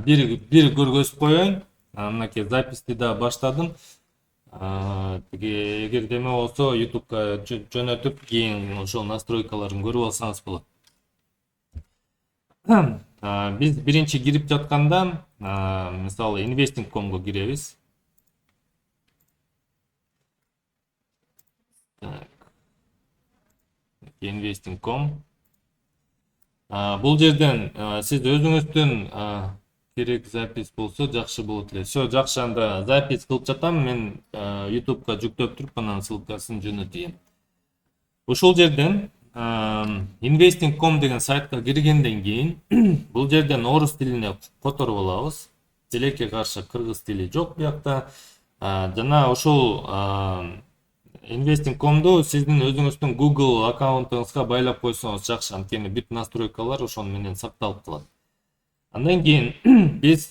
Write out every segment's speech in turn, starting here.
бир көргөзүп коеюн. Мынакей записти да баштадым. Эгерде эме болсо YouTube'га жөнөтүп, кийин ошол настройкаларын көрүп алсаңыз болот. Биз биринчи кирип жатканда, мисалы investing.com'го киребиз. Investing.com. Бул жерден сиз өзүңүздүн керек запись болсо жакшы болот эле. Все, жакшы, анда запись кылып жатам. Мен YouTube'га жүктөп туруп, анан ссылкасын жөнөтөйм. Ушул жерден investing.com деген сайтка киргенден кийин бул жерден орус тилине которуп алабыз. Тилекке каршы кыргыз тили жок буякта. Жана ошол investing.com'ду сиздин өзүңүздүн Google аккаунтуңузга байлап койсоңуз жакшы, анткени бүт настройкалар ошону менен сакталып калат. Андан кийин биз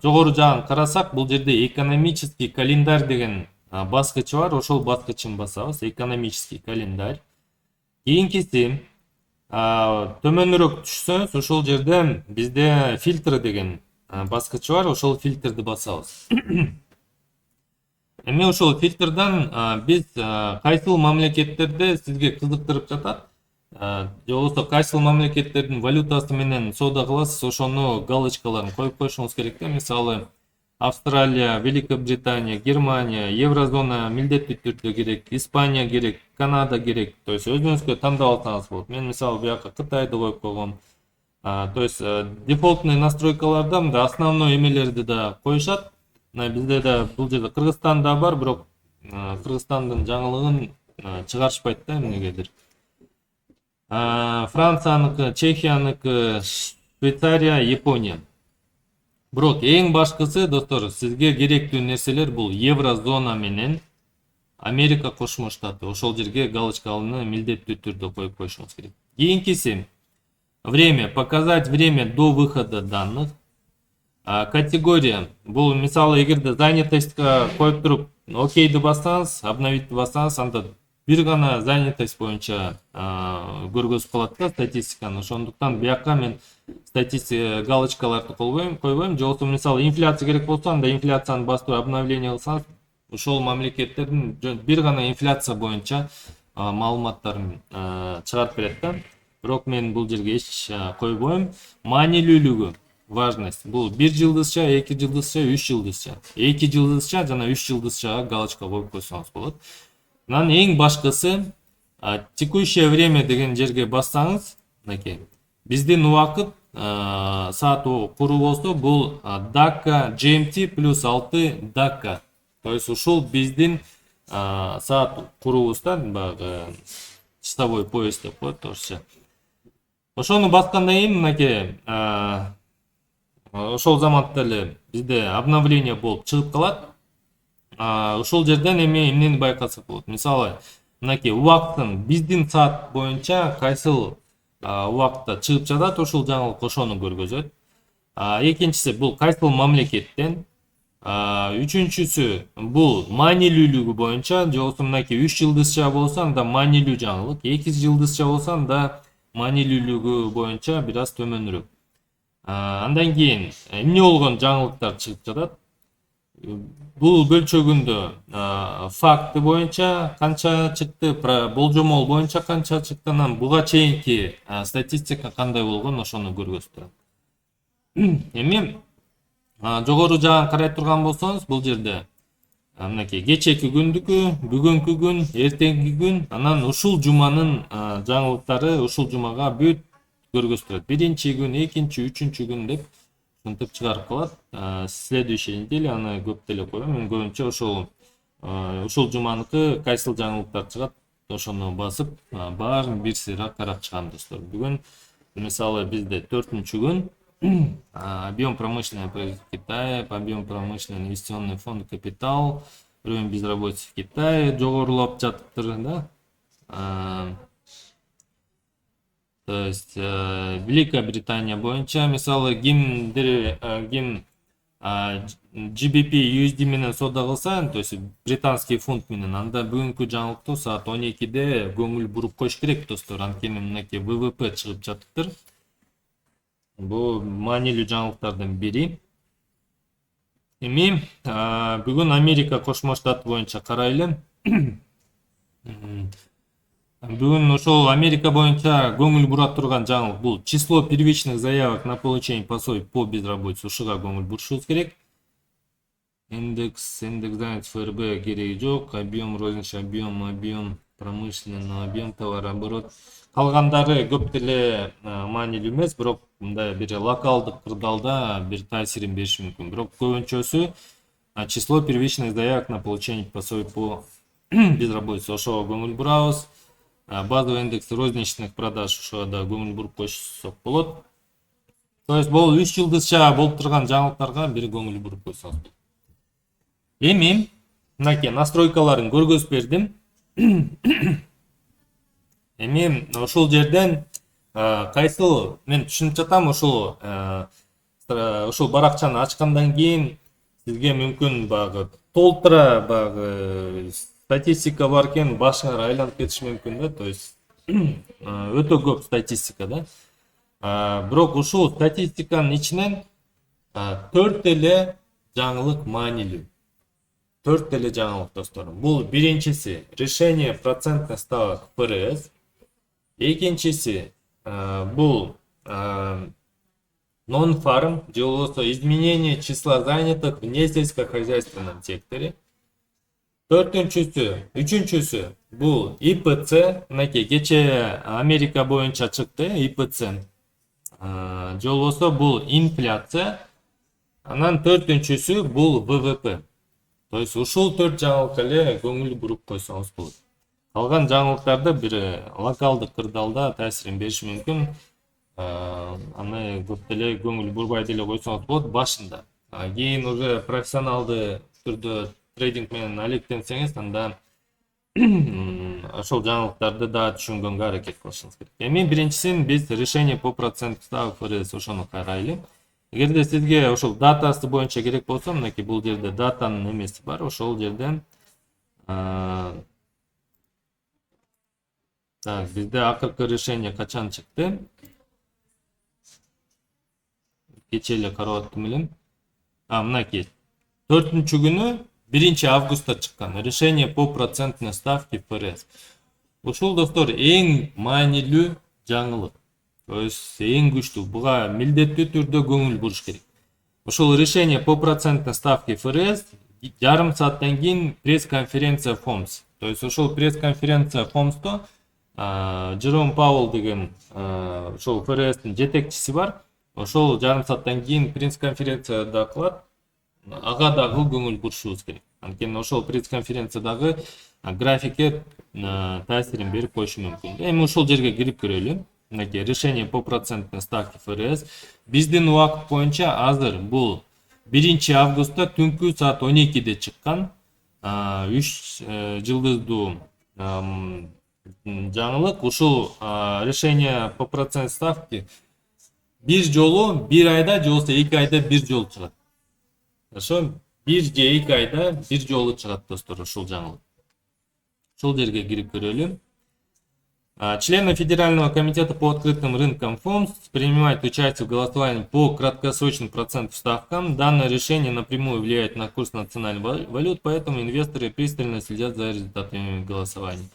жогору жагын карасак, бул жерде экономический календарь деген баскычы бар. Ошол баскычын басабыз, экономический календарь. Кийинкиси төмөнүрөөк түшсөңүз, ошол жерде бизде фильтры деген баскычы бар. Ошол фильтрди басабыз. Эми ошол фильтрдан биз кайсыл мамлекеттерде сизге кызыктырып жатат, же болбосо кайсыл мамлекеттердин валютасы менен соода кыласыз, ошону галочкаларын коюп коюшуңуз керек да. Мисалы Австралия, Великобритания, Германия, Еврозона милдеттүү түрдө керек, Испания керек, Канада керек. То есть өзүңүзгө тандап алсаңыз болот. Мен мисалы буяка Кытайды коюп койгом. То есть дефолтный настройкаларда мында основной эмелерди да коюшат. Бизде да бул жерде Кыргызстан да бар, бирок Кыргызстандын жаңылыгын чыгарышпайт да эмнегедир. Францияныкы, Чехияныкы, Швейцария, Япония. Бирок эң башкысы, достор, сизге керектүү нерселер бул Еврозона менен Америка Кошмо Штаты. Ошол жерге галочкалыны милдеттүү түрдө коюп коюшуңуз керек. Кийинкиси время, показать время до выхода данных. Категория, бул мисалы эгерде занятостька коюп туруп окейди бассаңыз, обновитти бассаңыз, анда бир гана занятость боюнча көргөзүп калат да статистиканы. Ошондуктан бияка мен статистика галочкаларды койбойм. Же болбосо мисалы инфляция керек болсо, анда инфляцияны басып обновление кылсаңыз, ошол мамлекеттердин бир гана инфляция боюнча маалыматтарын чыгарып берет да. Бирок мен бул жерге эч койбойм. Маанилүүлүгү, важность. Бул 1 жылдызча, 2 жылдызча, 3 жылдызча. 2 жылдызча жана 3 жылдызчага галочка коюп койсоңуз болот. Анан эң башкысы текущее время деген жерге бассаңыз, мынакей. Биздин убакыт саат куру болсо, бул Дакка GMT плюс 6 Дакка. То есть ушул биздин саат курубузда, баягы часовой пояс деп коет орусча. Ошону баскандан кийин мынакей ошол заматта эле бизде обновление болуп чыгып калат. Ошол жерден эмнени байкасак болот. Мисалы, мынакей убактын биздин саат боюнча кайсыл убакытта чыгып жатат, ошол жаңылык ошону көргөзөт. Экинчиси бул кайсыл мамлекеттен. Үчүнчүсү бул маанилүүлүгү боюнча, же болбосо мынакей 3 жылдызча болсо анда маанилүү жаңылык, 2 жылдызча болсо анда маанилүүлүгү боюнча бир аз төмөнүрөөк. Андан кийин эмне болгон жаңылыктар чыгып жатат. Бул бөлчөгүндө факты боюнча канча чыкты, болжомол боюнча канча чыкты, анан буга чейинки статистика кандай болгон ошону көргөзүп турат. Эми жогору жагын карай турган болсоңуз, бул жерде мынакей кечээки күндүкү, бүгүнкү күн, эртеңки күн, анан ушул жуманын жаңылыктары ушул жумага бүт көргөзүп турат. Биринчи күн, экинчи, үчүнчү күн деп ушинтип чыгарып калат. Следующий неделя аны көп деле койбойм. Мен көбүнчө ушул жуманыкы кайсыл жаңылыктар чыгат, ошону басып, баарын бир сыйра карап чыгам, достор. Бүгүн мисалы бизде 4-күн, объем промышленного производства в Китае, объем промышленного инвестиционный фонд капитал, уровень безработицы в Китае жогорулап жатыптыр, да? То есть Великая Британия боюнча мисалы ким GBP USD менен соода кылса, то есть британский фунт менен, анда бүгүнкү жаңылыкты саат 12-де көңүл буруп коюш керек, достор. Анткени мынакей ВВП чыгып жатыптыр. Бул маанилүү жаңылыктардын бири. Эми бүгүн Америка Кошмо Штаты боюнча карайлы. Бүгүн ошол Америка боюнча көңүл бура турган жаңылык бул число первичных заявок на получение пособий по безработице. Ушуга көңүл бурушубуз керек. Индекс занятости ФРБ кереги жок. Объем розничный объем промышленный объем товарооборот. Калгандары көп деле маанилүү эмес, бирок мындай бир локалдык кырдаалда бир таасирин бериши мүмкүн. Бирок көбүнчөсү число первичных заявок на получение пособий по безработице. Ошого көңүл бурабыз. Базовый индекс розничных продаж ошого да көңүл буруп койсок болот. То есть бул 3 жылдызча болуп турган жаңылыктарга бир көңүл буруп койсоңуз болот. Эми мынакей настройкаларын көргөзүп бердим. Эми ошол жерден кайсыл мен түшүнүп жатам, ошол баракчаны ачкандан кийин сизге мүмкүн багы толтура багы статистика бар экен, башыңар айланып кетиши мүмкүн да, то есть өтө көп статистика да. Бирок ушул статистиканын ичинен 4 эле жаңылык маанилүү. 4 эле жаңылык достор. Бул биринчиси решение процентных ставок ФРС. Экинчиси бул non-farm, же болбосо изменение числа занятых в несельскохозяйственном секторе. Үчүнчүсү бул ИПЦ, мынакей кече Америка боюнча чыкты ИПЦ. Же болбосо бул инфляция. Анан төртүнчүсү бул ВВП. То есть ушул 4 жаңылыкка эле көңүл буруп койсоңуз болот. Калган жаңылыктарды бир локалдык кырдаалда таасирин бериши мүмкүн. Аны көп деле көңүл бурбай деле койсоңуз болот башында. Кийин уже профессионалды түрдө трейдинг менен алектенсеңиз, анда ошол жаңылыктарды да түшүнгөнгө аракет кылышыңыз керек. Эми биринчисин биз решение по процент ставок ФРС ошону карайлы. Эгерде сизге ошол датасы боюнча керек болсо, мынакей бул жерде датанын эмеси бар. Ошол жерден так, бизде акыркы решение качан чыкты? Кече эле карап аттым элем. Мынакей 4-күнү 1 августта чыккан решение по процентной ставке ФРС. Ушул достор эң маанилүү жаңылык. То есть эң күчтүү, буга милдеттүү түрдө көңүл буруш керек. Ошол решение по процентной ставке ФРС жарым сааттан кийин пресс-конференция ФОМС. То есть ошол пресс-конференция ФОМСто Жером Пауэлл деген ошол ФРСтин жетекчиси бар. Ошол жарым сааттан кийин пресс-конференцияда кылат. Ага дагы көңүл бурушубуз керек. Анткени ошол пресс-конференциядагы графикке таасирин берип коюшу мүмкүн. Эми ошол жерге кирип көрөлү. Мынакей решение по процентной ставке ФРС. Биздин убакыт боюнча азыр бул 1 августта түнкү саат 12-де чыккан 3 жылдыздуу жаңылык. Ушул решение по процент ставки бир жолу 1 айда же болбосо 2 айда 1 жолу чыгат. Ошо 1 же 2 айда 1 жолу чыгат достор ушул жаңылык. Ушул жерге кирип көрөлү. Члены Федерального комитета по открытым рынкам ФОМС принимают участие в голосовании по краткосрочным процентным ставкам. Данное решение напрямую влияет на курс национальных валют, поэтому инвесторы пристально следят за результатами голосования.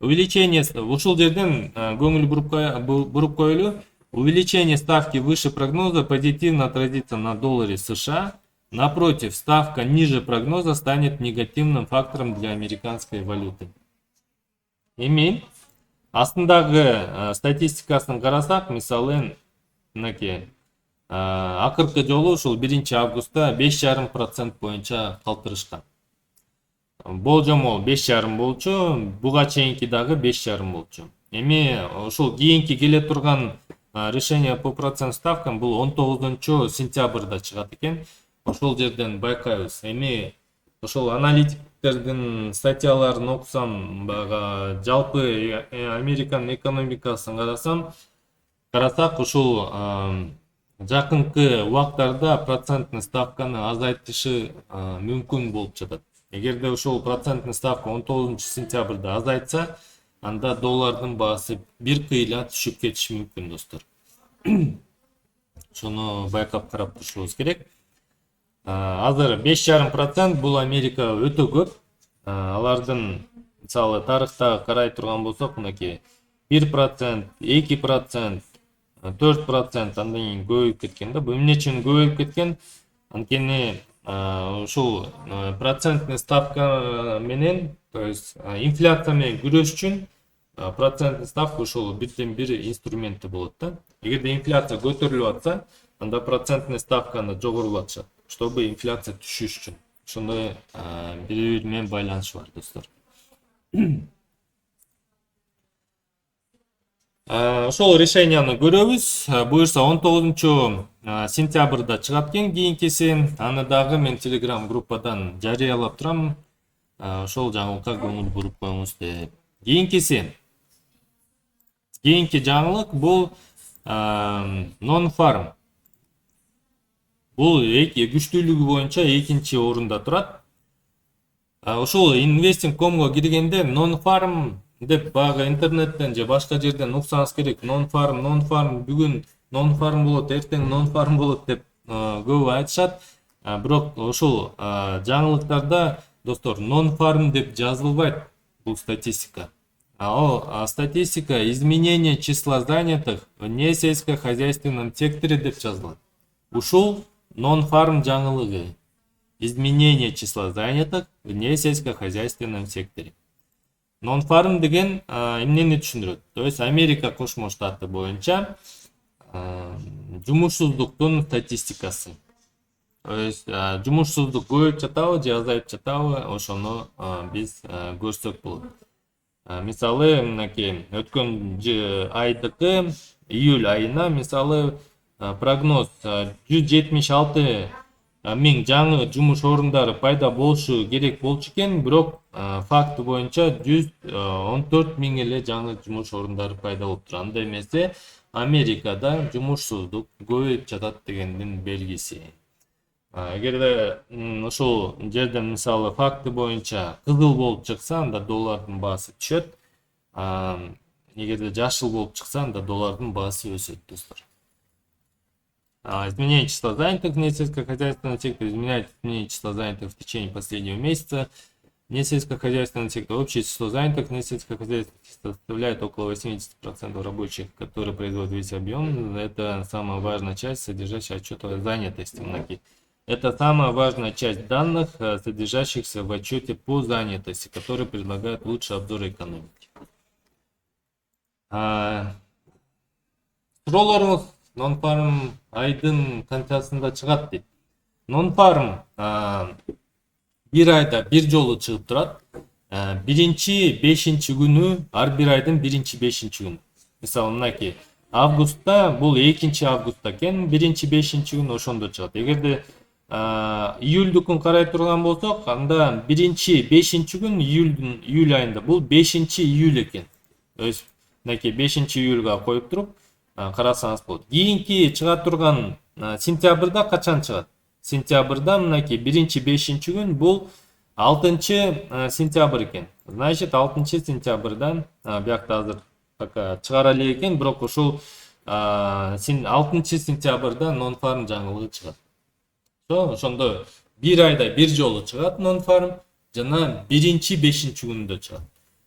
Увеличение, ушул жерден көңүл буруп коелу. Увеличение ставки выше прогноза позитивно отразится на долларе США. Напротив, ставка ниже прогноза станет негативным фактором для американской валюты. Эми астындагы статистикасын карасак, мисалы, мынакей акыркы жолу ушул 1 августта 5,5% боюнча калтырышкан. Болжомол 5,5 болчу, буга чейинки дагы 5,5 болчу. Эми ушул кийинки келе турган решение по процент ставкам бул 19-сентябрда чыгат экен. Ошол жерден байкайбыз. Эми ошол аналитиктердин статьяларын окусам, жалпы Американын экономикасын карасак, ушул жакынкы убактарда процентный ставканы азайтышы мүмкүн болуп жатат. Эгерде ошол процентный ставка 19-сентябрда азайтса, анда доллардын баасы бир кыйла түшүп кетиши мүмкүн достор. ошону байкап карап турушубуз керек. Азыр 5,5% бул Америка өтө көп. Алардын мисалы тарыхта карай турган болсок, мынакей 1%, 2%, 4% андан кийин көбөйүп кеткен да. Бул эмне үчүн көбөйүп кеткен? Анткени ушул процентный ставка менен, то есть инфляция менен күрөш үчүн процентный ставка ушул бирден бир инструменти болот да. Эгерде инфляция көтөрүлүп атса, анда процентный ставканы жогорулатышат, чтобы инфляция түшүш үчүн. Ошондой бири-бири менен байланышы бар, достор. Ошол решенияны көрөбүз. Буюрса 19-сентябрда чыгат экен кийинкиси. Аны дагы мен Telegram группадан жарыялап турам. Ошол жаңылыкка көңүл буруп коюңуз деп. Кийинки жаңылык бул non-farm. Бул күчтүүлүгү боюнча экинчи орунда турат. Ошол investing.com'го киргенде non-farm деп баягы интернеттен же башка жерден уксаңыз керек. Non-farm бүгүн non-farm болот, эртең non-farm болот деп көп айтышат. Бирок ошол жаңылыктарда достор non-farm деп жазылбайт бул статистика. Статистика изменение числа занятых в несельскохозяйственном секторе деп жазылат. Ушул non-farm жаңылыгы. Изменение числа занятых в несельскохозяйственном секторе. Non-farm деген эмнени түшүндүрөт? То есть Америка Кошмо Штаты боюнча жумушсуздуктун статистикасы. То есть жумушсуздук көбөйүп жатабы же азайып жатабы, ошону биз көрсөк болот. Мисалы, мынакей өткөн айдыкы июль айына мисалы прогноз 176 миң жаңы жумуш орундары пайда болушу керек болчу экен, бирок факты боюнча 114 миң эле жаңы жумуш орундары пайда болуп турат. Андай эмесе Америкада жумушсуздук көбөйүп жатат дегендин белгиси. Эгерде ошол жерден мисалы факты боюнча кызыл болуп чыкса, анда доллардын баасы түшөт. Эгерде жашыл болуп чыкса, анда доллардын баасы өсөт, достор. Изменение числа занятых в несельскохозяйственном секторе изменяет изменение числа занятых в течение последнего месяца. Несельскохозяйственный сектор. Общее число занятых в несельскохозяйственном секторе составляет около 80% рабочих, которые производят весь объем. Это самая важная часть, содержащая отчет о занятости. Это самая важная часть данных, содержащихся в отчете по занятости, который предлагает лучший обзор экономики. Non-farm айдын канчасында чыгат дейт. Non-farm бир айда бир жолу чыгып турат. Биринчи 5-чи күнү, ар бир айдын биринчи 5-чи күнү. Мисалы, мынакей августта, бул 2 августта экен, биринчи 5-чи күнү ошондо чыгат. Эгерде июльдүкүн карай турган болсок, анда биринчи 5-чи күн июль айында, бул 5-чи июль экен. То есть, мынакей 5-чи июльга коюп туруп карасаңыз болот. Кийинки чыга турган сентябрда качан чыгат? Сентябрда мынакей биринчи 5-чи күн бул 6-сентябрь экен. Значит, 6-сентябрдан биякта азыр пока чыгара эле экен, бирок ошол 6-сентябрда non-farm жаңылыгы чыгат. Ошондо бир айда бир жолу чыгат non-farm жана биринчи 5-чи күндө чыгат.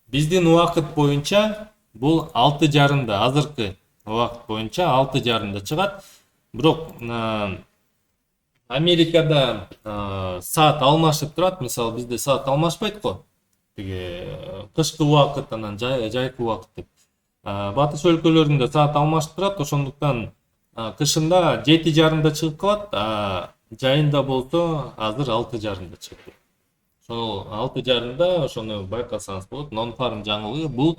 Биздин убакыт боюнча бул 6:30, азыркы убакыт боюнча 6:30 чыгат. Бирок Америкада саат алмашып турат. Мисалы, бизде саат алмашпайт го. Тиги кышкы убакыт анан жайкы убакыт деп. Батыш өлкөлөрүндө саат алмашып турат. Ошондуктан кышында 7:30 чыгып калат, жайында болсо азыр 6:30 чыгып турат. Ошол 6:30 ошону байкасаңыз болот. Non-farm жаңылыгы бул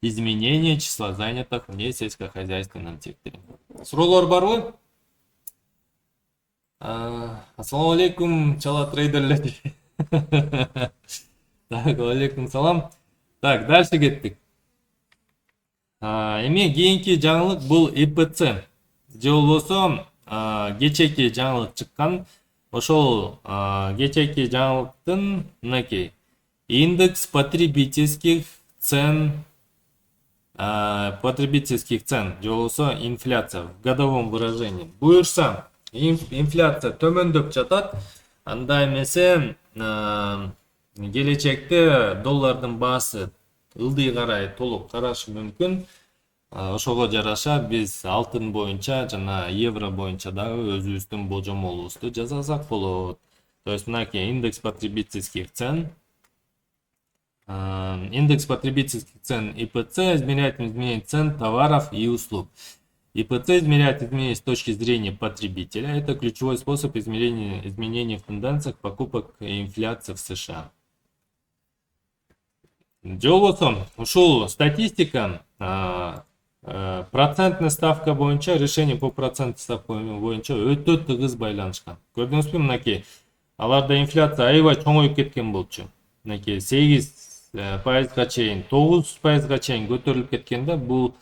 изменение числа занятых в несельскохозяйственном секторе. Суроолор барбы? Ассаламу алейкум, чала трейдерлер. Так, алейкум салам. Так, дальше кеттик. Эми кийинки жаңылык бул ИПЦ. Же болбосо кечеки жаңылык чыккан. Ошол кечеки жаңылыктын мынакей индекс потребительских цен потребительских цен, же болбосо инфляция в годовом выражении. Буюрса инфляция төмөндөп жатат, анда эмесе келечекте доллардын баасы ылдый карай толук карашы мүмкүн. Ошого жараша биз алтын боюнча жана евро боюнча дагы өзүбүздүн божомолубузду жасасак болот. То есть мынакей индекс потребительских цен. Индекс потребительских цен ИПЦ измеряет изменение цен товаров и услуг. ИПЦ измеряет изменения с точки зрения потребителя. Это ключевой способ измерения изменений в тенденциях покупок и инфляции в США. Же болбосо ушул статистика процентный ставка боюнча, решение по процентной ставка боюнча өтө тыгыз байланышкан. Көрдүңүзбү, мынакей аларда инфляция аябай чоңоюп кеткен болчу. Мынакей 8% чейин, 9% чейин көтөрүлүп кеткенде, бул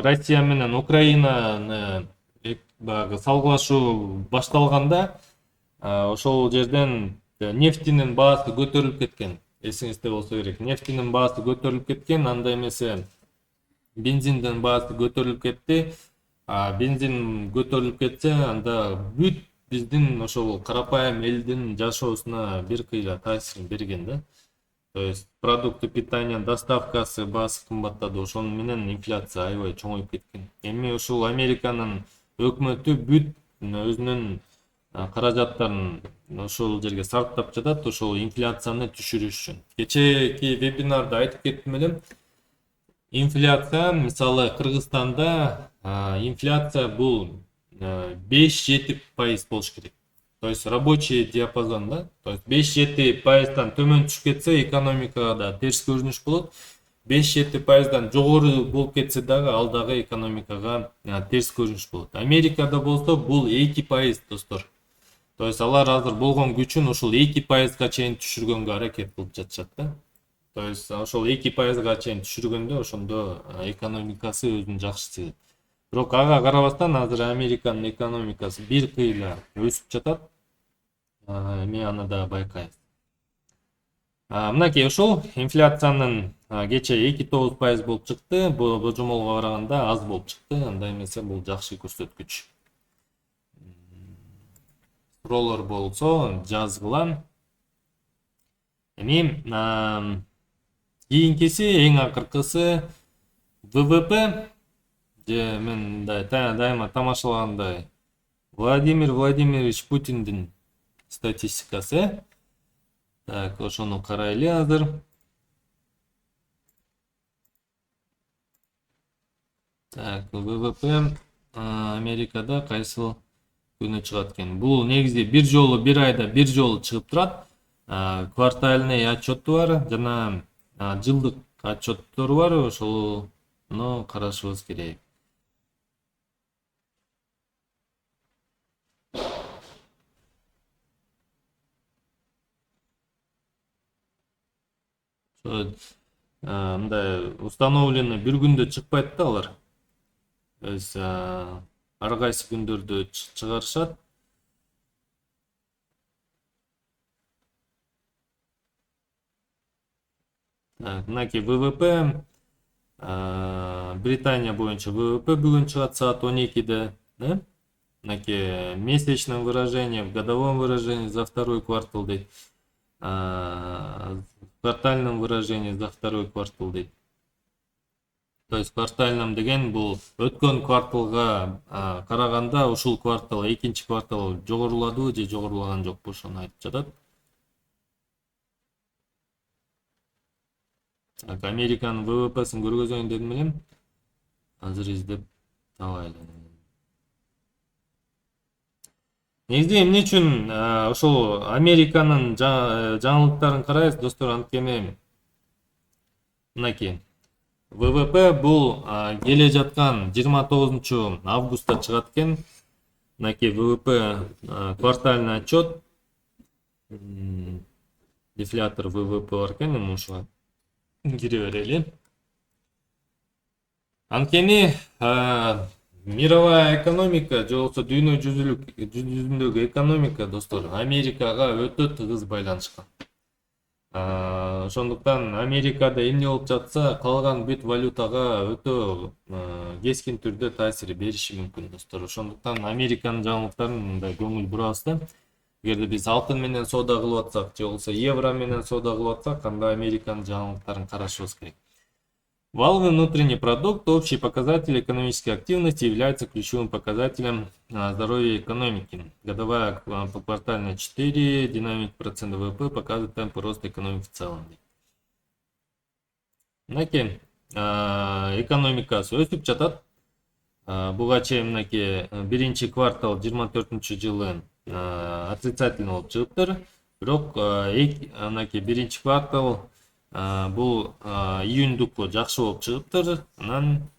Россия менен Украинаны багы салгылашуу башталганда, ошол жерден нефтинин баасы көтөрүлүп кеткен. Эсиңизде болсо керек. Нефтинин баасы көтөрүлүп кеткен, анда эмесе бензиндин баасы көтөрүлүп кетти. Бензин көтөрүлүп кетсе, анда бүт биздин ошол карапайым элдин жашоосуна бир кыйла таасирин берген да. То есть продукты питания доставкасы баасы кымбаттады, ошону менен инфляция аябай чоңоюп кеткен. Эми ушул Американын өкмөтү бүт өзүнүн каражаттарын ошол жерге сарптап жатат, ошол инфляцияны түшүрүш үчүн. Кечээки вебинарда айтып кеттим элем. Инфляция, мисалы Кыргызстанда инфляция бул 5-7% болуш керек. То есть рабочий диапазон, да? То есть 5-7%дан төмөн түшүп кетсе, экономикага да терс көрүнүш болот. 5-7%дан жогору болуп кетсе дагы, ал дагы экономикага терс көрүнүш болот. Америкада болсо бул 2%, достор. То есть алар азыр болгон күчүн ушул 2%га чейин түшүргөнгө аракет кылып жатышат да. То есть ошол 2%га чейин түшүргөндө ошондо экономикасы өзүн жакшы сезет. Бирок ага карабастан азыр Американын экономикасы бир кыйла өсүп жатат. Эми аны да байкайбыз. Мынакей ушул инфляциянын кече 2,9% болуп чыкты. Бул божомолго караганда аз болуп чыкты. Анда эмесе бул жакшы көрсөткүч. Суроолор болсо жазгыла. Эми кийинкиси, эң акыркысы ВВП. Же мен дайыма тамашалагандай Владимир Владимирович Путиндин статистикасы. Так, ошону карайлы азыр. Так, ВВП Америкада кайсыл күнү чыгат экен? Бул негизи бир жолу, бир айда бир жолу чыгып турат. Квартальный отчету бар жана жылдык отчеттору бар. Ошону карашыбыз керек. Мындай установлено бир күндө чыкпайт да алар. То есть ар кайсы күндөрдө чыгарышат. Мынакей ВВП Британия боюнча ВВП бүгүн чыгат саат 12-де, да? Мынакей месячном выражении, в годовом выражении за второй квартал дейт. В квартальном выражении за второй квартал дейт. То есть квартальном деген бул өткөн кварталга караганда ушул квартал, экинчи квартал жогоруладыбы же жогорулаган жокпу, ошону айтып жатат. Американын ВВПсин көргөзөйүн дедим элем. Азыр издеп табайлы. Негизи эмне үчүн ошол Американын жаңылыктарын карайбыз, достор, анткени мынакей ВВП бул келе жаткан 29 августта чыгат экен. Мынакей ВВП квартальный отчет. Дефлятор ВВП бар экен, эми ушуга кире берели. Анткени мировая экономика же болбосо дүйнө жүзүндөгү экономика, достор, Америкага өтө тыгыз байланышкан. Ошондуктан Америкада эмне болуп жатса, калган бүт валютага өтө кескин түрдө таасир бериши мүмкүн достор. Ошондуктан Американын жаңылыктарын мындай көңүл бурабыз да. Эгерде биз алтын менен соода кылып атсак, же болбосо евро менен соода кылып атсак, анда Американын жаңылыктарын карашыбыз керек. Валовый внутренний продукт, общий показатель экономической активности, является ключевым показателем здоровья экономики. Годовая поквартальная 4, динамик процента ВВП показывает темпы роста экономики в целом. Мынакей экономикасы өсүп жатат. Буга чейин мынакей биринчи квартал 24-жылы отрицательный болуп чыгыптыр. Бирок мынакей биринчи квартал бул июндуку жакшы болуп чыгыптыр. Анан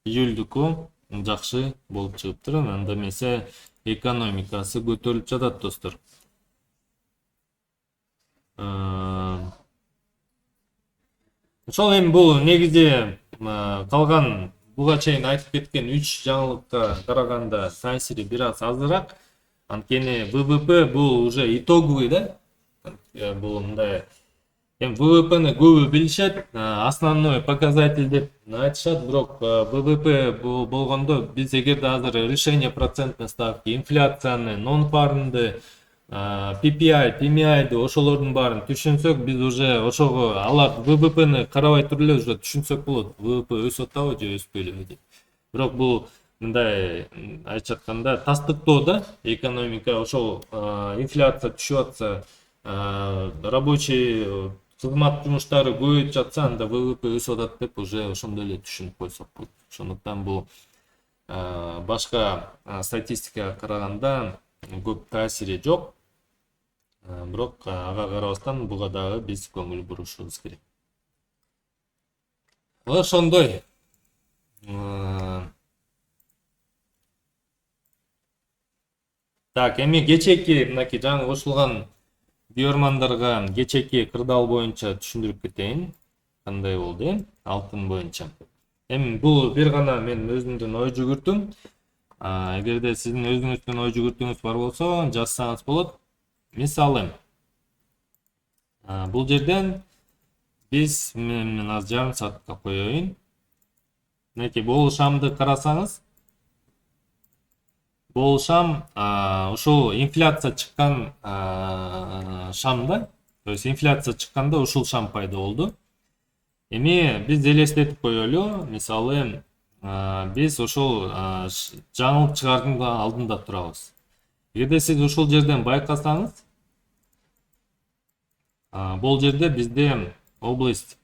июльдуку жакшы болуп чыгыптыр. Анда эмесе экономикасы көтөрүлүп жатат достор. Ошол эми бул негизи калган буга чейин айтып кеткен 3 жаңылыкка караганда таасири бир аз азыраак. Анткени ВВП бул уже итоговый да. Бул мындай эми ВВПны көбү билишет, основной показатель деп айтышат, бирок ВВП болгондо биз эгерде азыр решение процентной ставки, инфляцияны, нон-фармды, PPI, PMI'ды ошолордун баарын түшүнсөк, биз уже ошого алар ВВПны карабай туруп эле уже түшүнсөк болот. ВВП өсүп атабы же өспөйбү деп. Бирок бул мындай айтып атканда тастыктоо да, экономика ошол инфляция түшүп атса, рабочий кызмат жумуштары көбөйүп жатса, анда ВВП өсүп атат деп уже ошондой эле түшүнүп койсок болот. Ошондуктан бул башка статистикага караганда көп таасири жок. Бирок ага карабастан буга дагы биз көңүл бурушубуз керек. Ошондой. Так, эми кечээки мынакей жаңы кошулган Görmandarga кечээки кырдаал боюнча түшүндүрүп кетейин. Кандай болду? Алтын боюнча. Эми бул бир гана мен өзүмдүн ой жүгүртүм. Эгерде сиздин өзүңүздүн ой жүгүртүүңүз бар болсо, жазсаңыз болот. Мисалы, бул жерден биз мен аз жарым саатка коеюн. Мынакей болушамды карасаңыз, болушам ушул инфляция чыккан шамда, то есть инфляция чыкканда ушул шам пайда болду. Эми биз элестетип коелу, мисалы, биз ушул жаңылык чыгаардын алдында турабыз. Эгерде сиз ушул жерден байкасаңыз, бул жерде бизде область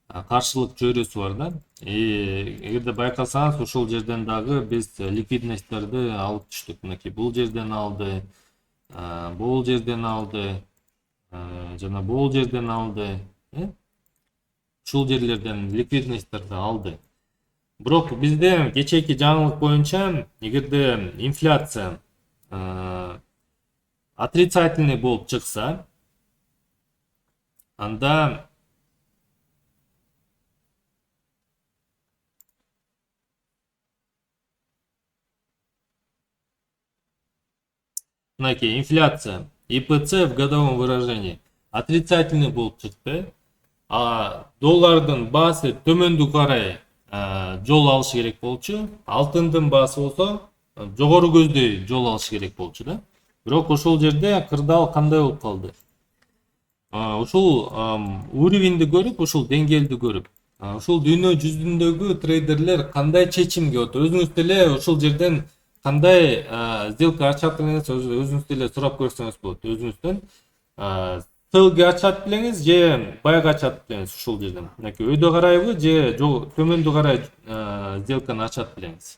каршылык чөйрөсү бар да. Эгерде байкасаңыз, ушул жерден дагы биз ликвидностьтарды алып түштүк. Мынакей бул жерден алды, бул жерден алды, жана бул жерден алды. Ушул жерлерден ликвидностьтарды алды. Бирок бизде кечээки жаңылык боюнча, эгерде инфляция отрицательный болуп чыкса, анда мынакей инфляция ИПЦ в годовом выражении отрицательный болуп чыкты, доллардын баасы төмөндү карай жол алыш керек болчу, алтындын баасы болсо жогору көздөй жол алыш керек болчу да. Бирок ошол жерде кырдаал кандай болуп калды? Ушул уровеньди көрүп, ушул деңгээлди көрүп, ушул дүйнө жүзүндөгү трейдерлер кандай чечимге отур? Өзүңүз деле ушул жерден кандай сделка ачат делеңиз, өзүңүз деле сурап көрсөңүз болот. Өзүңүздөн тылга ачат белеңиз же байга ачат белеңиз ушул жерден. Мынакей өйдө карайбы же төмөндү карай сделканы ачат белеңиз.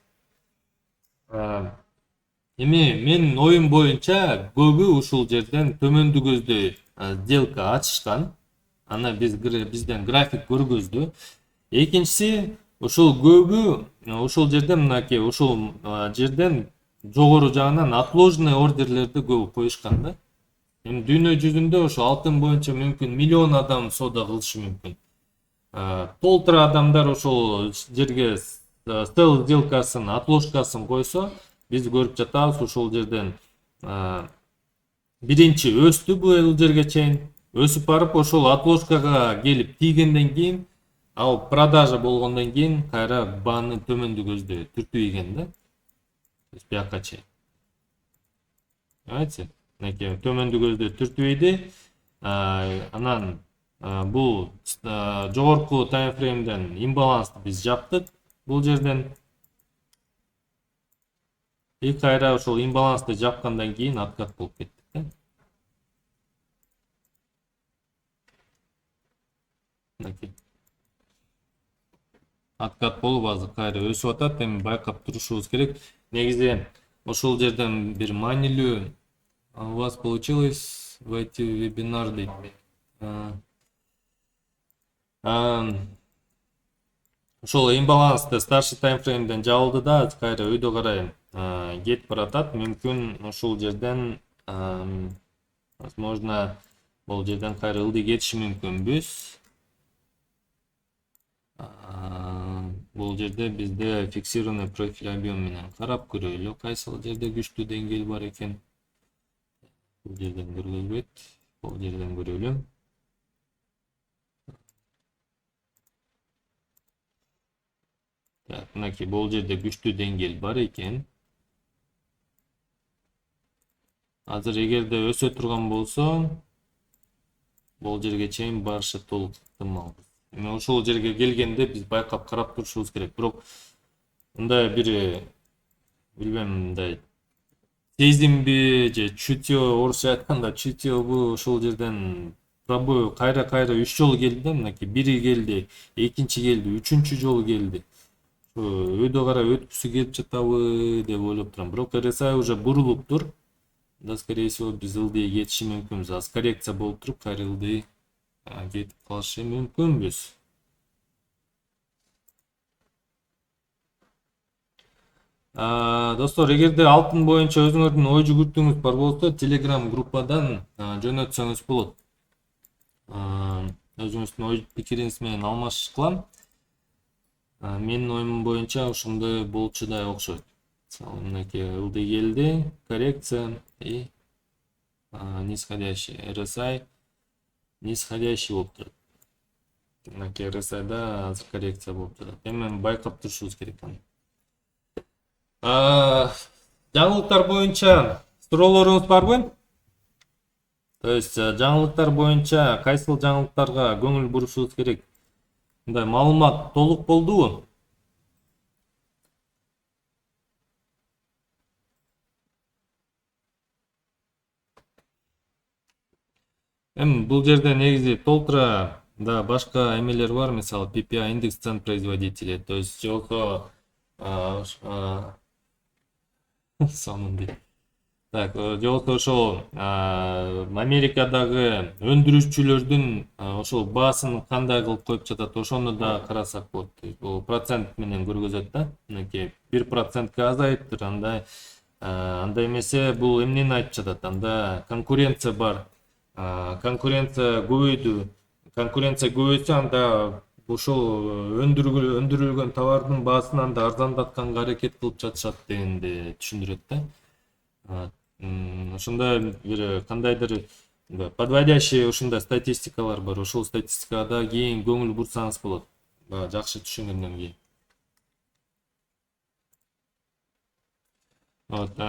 Эми менин оюм боюнча көбү ушул жерден төмөндү көздөй сделка ачышкан. Аны бизден график көргөздү. Экинчиси, ушул көбү ушул жерден мынакей ушул жерден жогору жагынан отложенный ордерлерди көбү коюшкан да. Эми дүйнө жүзүндө ошо алтын боюнча мүмкүн миллион адам соода кылышы мүмкүн. Толтура адамдар ошол жерге sell сделкасын, отложкасын койсо, биз көрүп жатабыз ушул жерден биринчи өстү бул жерге чейин. Өсүп барып ошол отложкага келип тийгенден кийин, ал продажа болгондон кийин кайра бааны төмөндү көздөй түртүп ийген да. То есть бияка чейин. Айтсы, мынакей төмөндү көздөй түртүп ийди. Анан бул жогорку таймфреймден имбалансты биз жаптык бул жерден. И кайра ошол имбалансты жапкандан кийин откат болуп кеттик да. Мынакей. Откат болуп азыр кайра өсүп атат. Эми байкап турушубуз керек. Негизи ошол жерден бир маанилүү у вас получилось войти в вебинар дейт. Ошол имбалансты старший таймфреймден жабылды да, кайра өйдө карай кетип баратат. Мүмкүн ошол жерден возможно бул жерден кайра ылдый кетиши мүмкүнбүз. Бул жерде бизде фиксированный профиль объем менен карап көрөлү, кайсыл жерде күчтүү деңгээл бар экен. Бул жерден көргөзбөйт, бул жерден көрөлү. Мынакей бул жерде күчтүү деңгээл бар экен. Азыр эгерде өсө турган болсо, бул жерге чейин барышы толук ыктымал. Эми ошол жерге келгенде биз байкап карап турушубуз керек. Бирок мындай бир билбейм, мындай сезимби же чутье, орусча айтканда чутьебу, ошол жерден пробой кайра 3 жолу келди да. Мынакей бири келди, экинчи келди, үчүнчү жолу келди. Өйдө карай өткүсү келип жатабы деп ойлоп турам. Бирок RSI уже бурулуптур. Да, скорее всего, биз ылдый кетиши мүмкүнбүз. Аз коррекция болуп туруп, кайра ылдый кетип калышы мүмкүнбүз. Достор, эгерде алтын боюнча өзүңөрдүн ой жүгүртүүңүз бар болсо, Telegram группадан жөнөтсөңүз болот. Өзүңүздүн ой пикириңиз менен алмашкылам. Менин оюм боюнча ошондой болчудай окшойт. Мынакей ылдый келди, коррекция и нисходящий RSI нисходящий болуп турат. Мынакей RSIда азыр коррекция болуп турат. Эми байкап турушубуз керек аны. Жаңылыктар боюнча суроолоруңуз барбы? То есть жаңылыктар боюнча кайсыл жаңылыктарга көңүл бурушубуз керек? Мындай маалымат толук болдубу? Эми бул жерде негизи толтура да башка эмелер бар, мисалы PPI индекс цен производителей, то есть жoko сонундай. Так, жолку ошол Америкадагы өндүрүүчүлөрдүн ошол баасын кандай кылып коюп жатат, ошону да карасак болот. Бул процент менен көргөзөт да. Мынакей 1%га азайыптыр, андай эмесе бул эмнени айтып жатат? Анда конкуренция бар. Конкуренция көбөйдү. Конкуренция көбөйсө, анда ошол өндүрүлгөн товардын баасын анда арзандатканга аракет кылып жатышат дегенди түшүндүрөт да. Ошондой бир кандайдыр подводящий ушундай статистикалар бар. Ошол статистикада кийин көңүл бурсаңыз болот. Жакшы түшүнгөндөн кийин. Вот.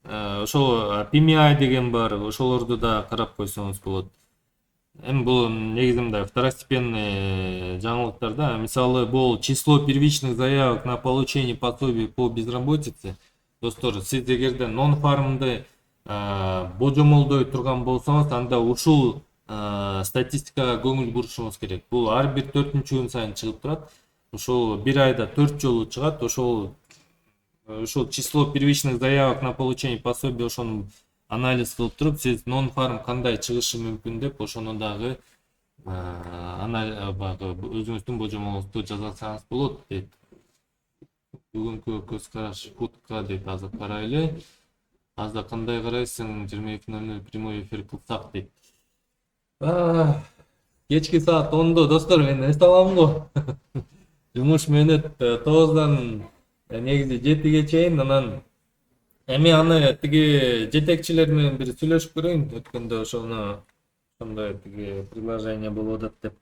Ошол PMI деген бар. Ошолорду да карап койсоңуз болот. Эми бул негизи мындай второстепенный жаңылыктар да. Мисалы, бул число первичных заявок на получение пособий по безработице. Достор, сиз эгерде non-farmды божомолдой турган болсоңуз, анда ушул статистикага көңүл бурушуңуз керек. Бул ар бир 4-күн сайын чыгып турат. Ошол бир айда 4 жолу чыгат. Ошол число первичных заявок на получение пособий ошону анализ кылып туруп, сиз non-farm кандай чыгышы мүмкүн деп ошону дагы өзүңүздүн божомолуңузду жасасаңыз болот дейт. Бүгүнкү көз караш футка дейт, азыр карайлы. Азыр кандай карайсың? 22:00 прямой эфир кылсак дейт. Кечки саат 10-до достор, мен эс алам го. Жумуш менен 9-дан негизи 7-ге чейин, анан Эми аны тиги жетекчилер менен бир сүйлөшүп көрөйүн. Өткөндө ошону ошондой тиги предложение болуп атат деп.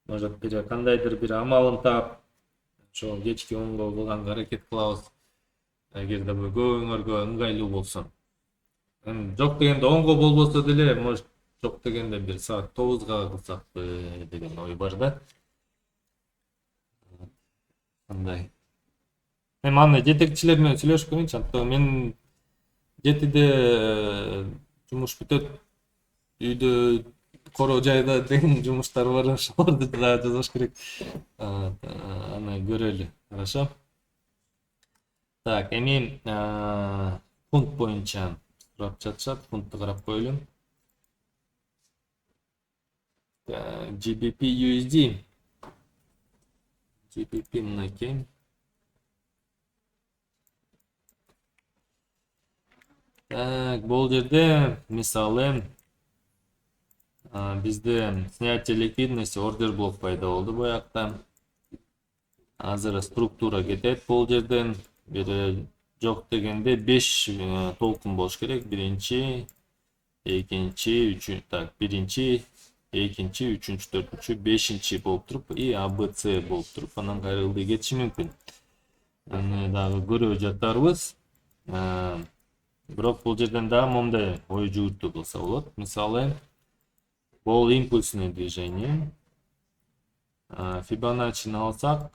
Может бир кандайдыр бир амалын таап, ошол кечки онго кылганга аракет кылабыз. Эгерде бул көбүңөргө ыңгайлуу болсо. Жок дегенде онго болбосо деле, может жок дегенде бир саат 9га кылсакпы деген ой бар да. Кандай? Эми аны жетекчилер менен сүйлөшүп көрөйүнчү. Антон мен 7-де жумуш бүтөт. Үйдө короо жайда деген жумуштар бар, ошолорду да жасаш керек. Аны көрөлү. Хорошо. Так, эми фунт боюнча сурап жатышат. Фунтту карап коелу. GBP USD. GBP мынакей. Так, бул жерде мисалы бизде снятие ликвидности ордер блок пайда болду буякта. Азыр структура кетет бул жерден. Бир жок дегенде 5 толкун болуш керек. Биринчи, экинчи, үчүнчү, так, биринчи, экинчи, үчүнчү, төртүнчү, бешинчи болуп туруп, и ABC болуп туруп, анан кайрылды кетиши мүмкүн. Аны дагы көрүп жатарбыз. Бирок бул жерден дагы моундай ой жүгүртүү кылса болот. Мисалы, бул импульсный движение. Фибоначчини алсак,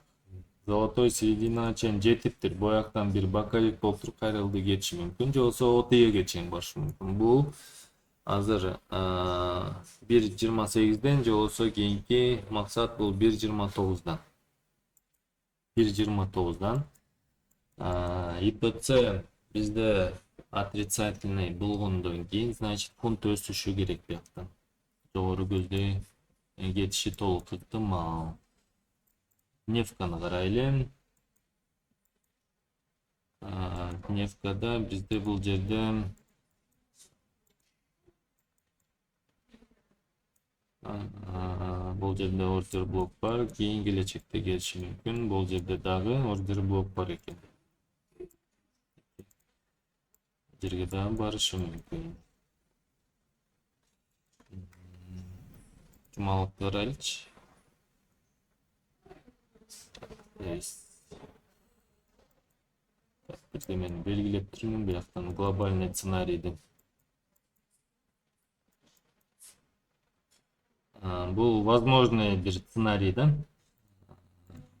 золотой серединага чейин жетиптир. Бояктан бир боковик болуп туруп кайрылды кетиши мүмкүн. Же болбосо OTE'ге чейин барышы мүмкүн. Бул азыр 1.28ден же болбосо кийинки максат бул 1.29дан. 1.29дан. ИПЦ бизде отрицательный болгондон кийин, значит, фунт өсүшү керек бияктан. Жогору көздөй кетиши толук ыктымал. Нефтканы карайлы. Нефткада бизде бул жерде ордер блок бар, кийин келечекте келиши мүмкүн. Бул жерде дагы ордер блок бар экен. Жерге дагы барышы мүмкүн. Жумалыкты карайлычы. Бирде мен белгилеп турмун бияктан глобальный сценарийди. Бул возможный бир сценарий, да?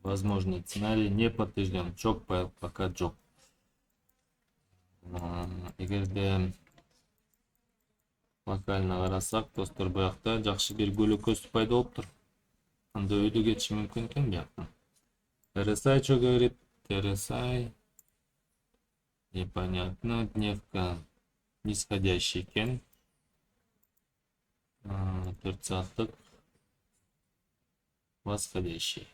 Возможный сценарий не подтвержден. Чок пока жок. Эгерде локально карасак, достор, буякта жакшы бир көлөкөс пайда болуптур. Анда өйдө кетиши мүмкүн экен бияктан. RSI что говорит? RSI непонятно. Нефтка нисходящий экен. 4 сааттык восходящий.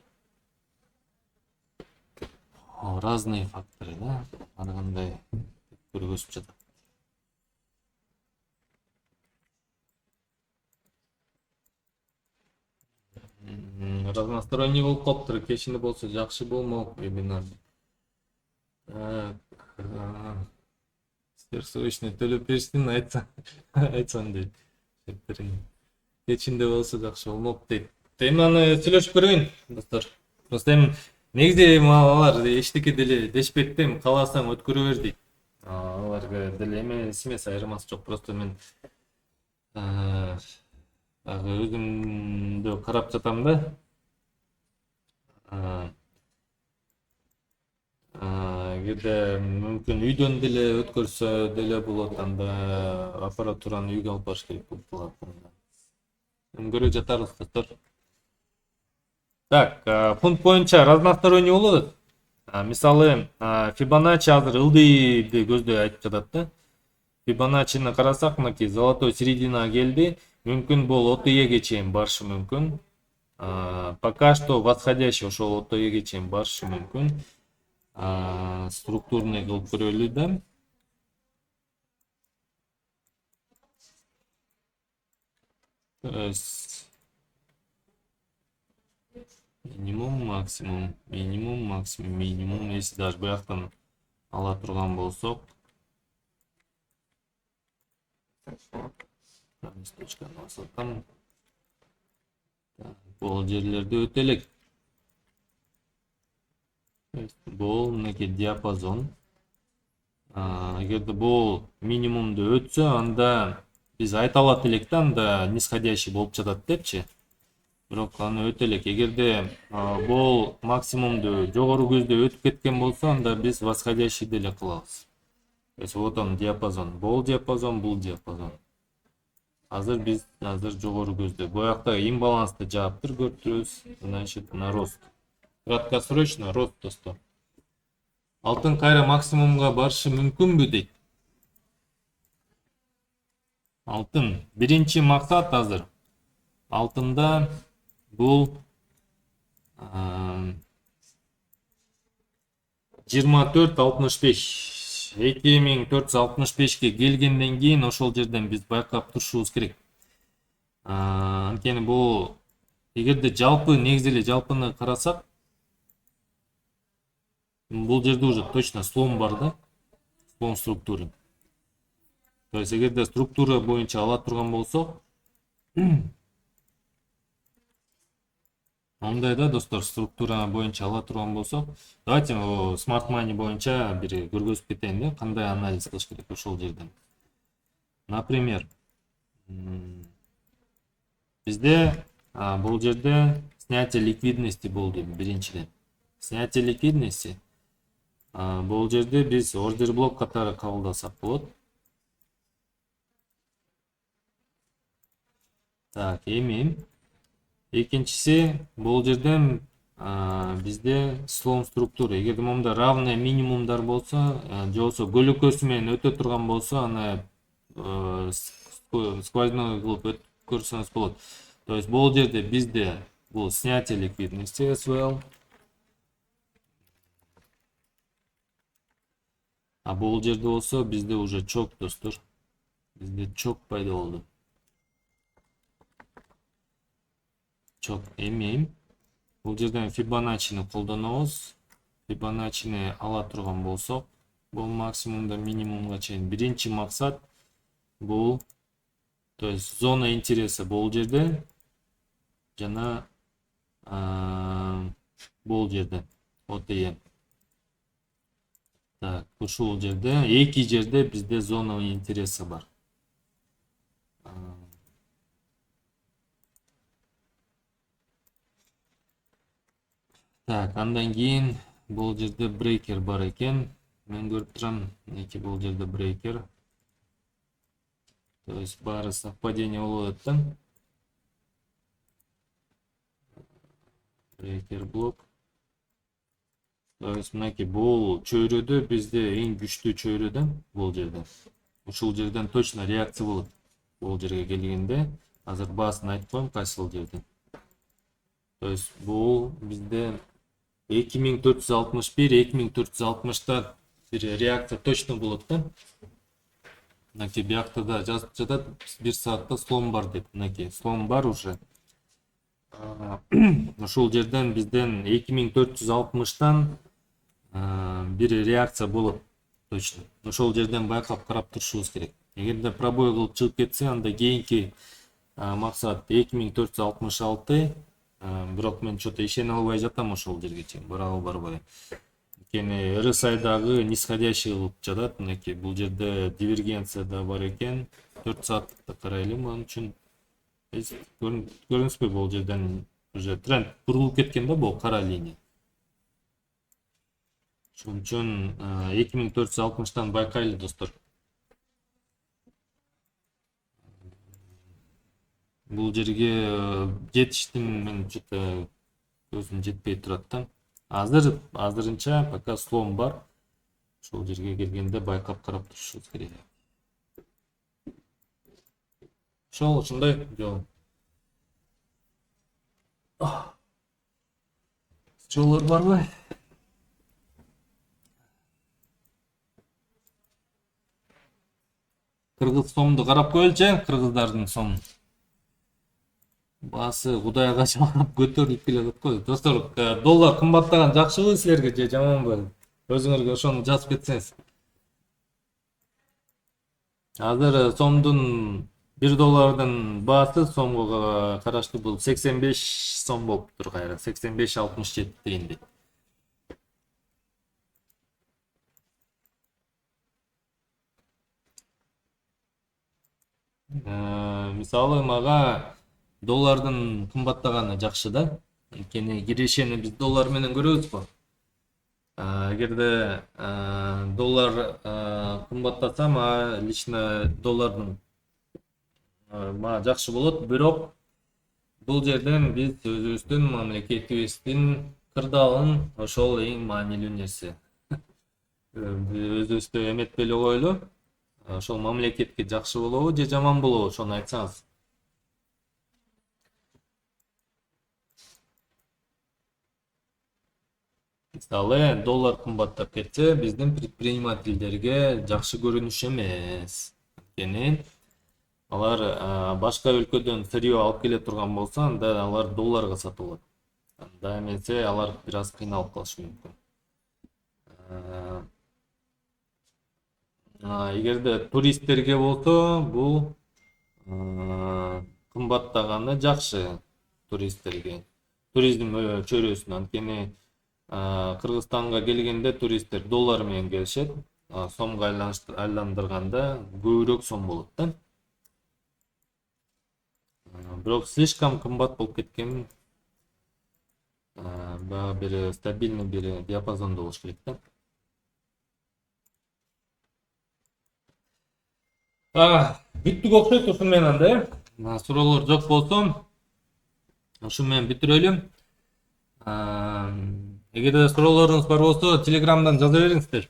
Разные факторы, да? Ар кандай көргөзүп жатат. Разносторонний болуп калыптыр. Кечинде болсо жакшы болмок вебинар. Сверхсрочный төлөп бериштин айтсам дейт. Кечинде болсо жакшы болмок дейт. Эми аны сүйлөшүп көрөйүн, достор. Просто эми негизи алар эчтеке деле дешпейт да, кааласаң өткөрө бер дейт. Аларга деле эмес айырмасы жок. Просто мен өзүмдө карап жатам да. Эгерде мүмкүн үйдөн деле өткөрсө деле болот, анда аппаратураны үйгө алып барыш керек болуп калат. Көрүп жатарбыз, достор. Так, фунт боюнча разносторонний болот. Мисалы, Фибоначчи азыр ылдыйды көздөй айтып жатат да. Фибоначчини карасак, мынакей золотой серединага келди. Мүмкүн бул OTE'ге чейин барышы мүмкүн. Пока что восходящий ошол OTE'ге чейин барышы мүмкүн. Структурный кылып көрөлү да. Минимум, максимум, минимум, максимум, минимум. Если даже буяктан ала турган болсок, Точканы басып атам. Бул жерлерде өтө элек. Бул мынакей диапазон. Эгерде бул минимумду өтсө, анда биз айта алат элек да, анда нисходящий болуп жатат депчи. Бирок аны өтө элек. Эгерде бул максимумду жогору көздөй өтүп кеткен болсо, анда биз восходящий деле кылабыз. То есть вот он диапазон. Бул диапазон, бул диапазон. Биз жогору көздөй. Бу жакта имбалансты жаап көрүп турабыз. Значит, на рост. Краткосрочно рост достор. Алтын кайра максимумга барышы мүмкүнбү дейт. Алтын биринчи максат азыр. Алтында бул 24.65 2465ке келгенден кийин ошол жерден биз байкап турушубуз керек. Анткени бул эгерде жалпы негизи эле жалпыны карасак, бул жерде уже точно слом бар да, слом структуры. То есть эгерде структура боюнча ала турган болсок, ондай да достор, структура боюнча ала турган болсок, давайте Smart Money боюнча бир көргөзүп кетейин да, кандай анализ кылыш керек ошол жерден. Например, бизде бул жерде снятие ликвидности болду биринчиден. Снятие ликвидности бул жерде биз ордер блок катары кабылдасак болот. Так, эми экинчиси бул жерден бизде слом структура. Эгерде момунда равный минимумдар болсо, же болбосо көлөкөсү менен өтө турган болсо, аны сквозной кылып өтүп көрсөңүз болот. То есть бул жерде бизде бул снятие ликвидности as well. Бул жерде болсо бизде уже чок достор. Бизде чок пайда болду. Чок эми бул жерден Fibonacci'ни колдонобуз. Fibonacci'ни ала турган болсок, бул максимумда минимумга чейин биринчи максат бул, то есть зона интереса бул жерде жана бул жерде OTE. Так, ушул жерде эки жерде бизде зона интереса бар. Так, андан кийин бул жерде брейкер бар экен. Мен көрүп турам, эки бул жерде брейкер. То есть баары совпадение болуп атат да. Брейкер блок. То есть мынакей бул чөйрөдө бизде эң күчтүү чөйрө да бул жерде. Ушул жерден точно реакция болот. Бул жерге келгенде азыр баасын айтып коем кайсыл жерде. То есть бул бизде 2461-2460 бир реакция точно болот да. Мынакей биякта да жазып жатат, 1 саатта слом бар деп. Мынакей слом бар уже. Ушул жерден бизден 2460-тан бир реакция болот точно. Ошол жерден байкап карап турушубуз керек. Эгерде пробой кылып чыгып кетсе, анда кийинки максат 2466. Бирок мен что-то ишене албай жатам ошол жерге чейин бара барбай. Анткени RSI'дагы нисходящий кылып жатат. Мынакей бул жерде дивергенция да бар экен. 4 сааттыкты карайлы, мон үчүн көрүнүппү, бул жерден уже тренд бурулуп кеткен да, бул кара линия. Ошон үчүн 2460-тан байкайлы достор. Бул жерге жетиштим, мен что-то көзүм жетпей турат да. Азырынча пока слом бар. Ошол жерге келгенде байкап карап турушубуз керек. Ошондой жол. Жолор барбы? Кыргыз сомду карап коелучу, кыргыздардын сомун. Баасы кудайга жалгап көтөрүлүп келет го. Достор, доллар кымбаттаган жакшыбы силерге же жаманбы? Өзүңөргө ошону жазып кетсеңиз. Азыр сомдун 1 доллардын баасы сомго караштуу бул 85 сом болуптур кайра. 85,67 тиынды. Мисалы мага доллардын кымбаттаганы жакшы да. Анткени кирешени биз доллар менен көрөбүз го. Эгерде доллар кымбаттаса, мага лично доллардын мага жакшы болот. Бирок бул жерден биз өзүбүздүн мамлекетибиздин кырдаалын ошол эң маанилүү нерсе. Өзүбүздү эметпей эле коелу. Ошол мамлекетке жакшы болобу же жаман болобу, ошону айтсаңыз. Мисалы, доллар кымбаттап кетсе, биздин предпринимательдерге жакшы көрүнүш эмес. Анткени алар башка өлкөдөн сырье алып келе турган болсо, анда алар долларга сатып алат. Анда эмесе алар бир аз кыйналып калышы мүмкүн. Эгерде туристтерге болсо, бул кымбаттаганы жакшы туристтерге. Туризм чөйрөсүнө, анткени Кыргызстанга келгенде туристтер доллар менен келишет. Сомго айландырганда көбүрөөк сом болот да. Бирок слишком кымбат болуп кеткен, баягы бир стабильный бир диапазондо болуш керек да. Бүттүк окшойт ушу менен анда, суроолор жок болсо, ушу менен бүтүрөлү. Эгерде суроолоруңуз бар болсо, Телеграмдан жаза бериңиздер.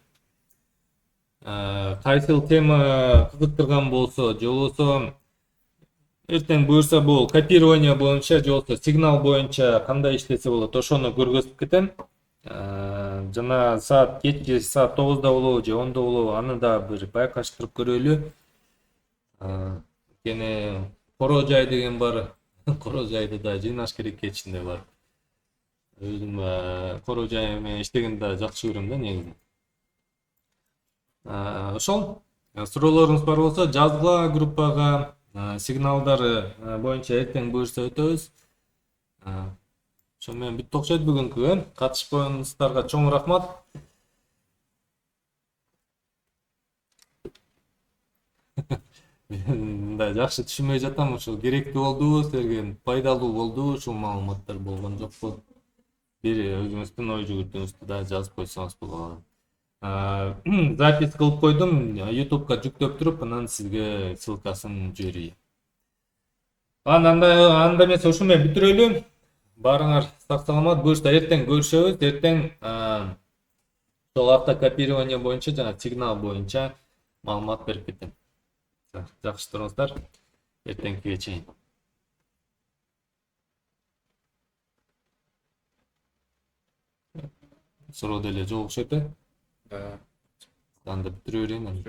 Кайсыл тема кызыктырган болсо, же болбосо эртең буюрса бул копирование боюнча, же болбосо сигнал боюнча кандай иштесе болот, ошону көргөзүп кетем. Жана кечки саат 9да болобу же 10да болобу, аны да бир байкаштырып көрөлү. Анткени коро жай деген бар. Коро жайды да жыйнаш керек кечинде бар. Өзүм коро жай менен иштегенди да жакшы көрөм да негизи. Ошол суроолоруңуз бар болсо жазгыла группага, сигналдары боюнча эртең буюрса өтөбүз. Ошо менен бүттү окшойт бүгүнкү. Катышканыңыздарга чоң рахмат. Мындай жакшы түшүнбөй жатам, ушул керектүү болдубу, силерге пайдалуу болдубу, ушул маалыматтар болгон жокпу? Бир өзүңүздүн ой жүгүртүүңүздү да жазып койсоңуз болот. Запись кылып койдум, YouTube'га жүктөп туруп, анан сизге ссылкасын жиберейин. Анда эмесе ушу менен бүтүрөлү. Баарыңар сак саламат, буюрса эртең көрүшөбүз. Эртең ошол автокопирование боюнча жана сигнал боюнча маалымат берип кетем. Жакшы туруңуздар. Эртеңкиге чейин. Суроо деле жок окшойт. Анда бүтүрө берейин.